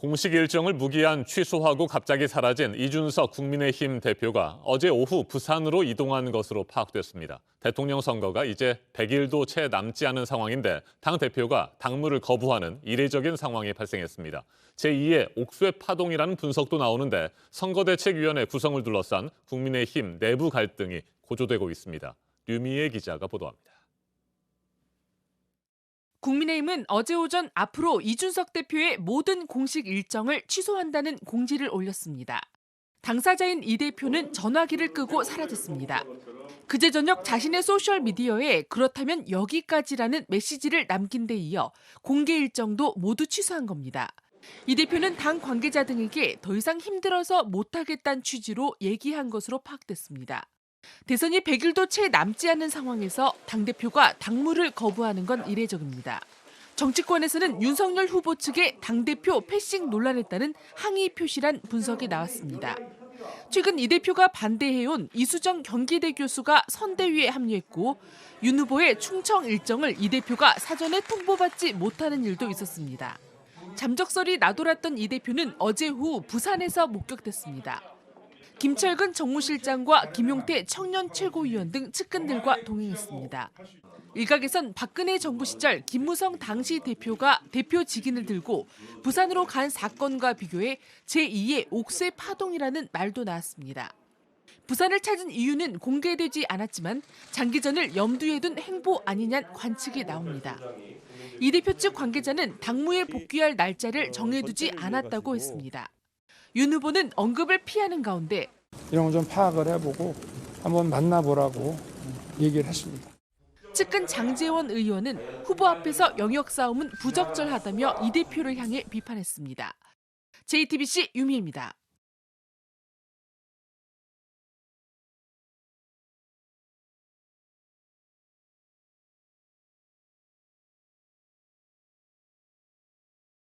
공식 일정을 무기한 취소하고 갑자기 사라진 이준석 국민의힘 대표가 어제 오후 부산으로 이동한 것으로 파악됐습니다. 대통령 선거가 이제 100일도 채 남지 않은 상황인데 당 대표가 당무를 거부하는 이례적인 상황이 발생했습니다. 제2의 옥쇄 파동이라는 분석도 나오는데 선거대책위원회 구성을 둘러싼 국민의힘 내부 갈등이 고조되고 있습니다. 류미애 기자가 보도합니다. 국민의힘은 어제 오전 앞으로 이준석 대표의 모든 공식 일정을 취소한다는 공지를 올렸습니다. 당사자인 이 대표는 전화기를 끄고 사라졌습니다. 그제 저녁 자신의 소셜미디어에 그렇다면 여기까지라는 메시지를 남긴 데 이어 공개 일정도 모두 취소한 겁니다. 이 대표는 당 관계자 등에게 더 이상 힘들어서 못하겠다는 취지로 얘기한 것으로 파악됐습니다. 대선이 100일도 채 남지 않은 상황에서 당대표가 당무를 거부하는 건 이례적입니다. 정치권에서는 윤석열 후보 측의 당대표 패싱 논란에 따른 항의 표시란 분석이 나왔습니다. 최근 이 대표가 반대해온 이수정 경기대 교수가 선대위에 합류했고 윤 후보의 충청 일정을 이 대표가 사전에 통보받지 못하는 일도 있었습니다. 잠적설이 나돌았던 이 대표는 어제 오후 부산에서 목격됐습니다. 김철근 정무실장과 김용태 청년 최고위원 등 측근들과 동행했습니다. 일각에선 박근혜 정부 시절 김무성 당시 대표가 대표 직인을 들고 부산으로 간 사건과 비교해 제2의 옥쇄 파동이라는 말도 나왔습니다. 부산을 찾은 이유는 공개되지 않았지만 장기전을 염두에 둔 행보 아니냐는 관측이 나옵니다. 이 대표 측 관계자는 당무에 복귀할 날짜를 정해두지 않았다고 했습니다. 윤 후보는 언급을 피하는 가운데 이런 걸 좀 파악을 해보고 한번 만나보라고 얘기를 했습니다. 측근 장제원 의원은 후보 앞에서 영역 싸움은 부적절하다며 이 대표를 향해 비판했습니다. JTBC 유미입니다.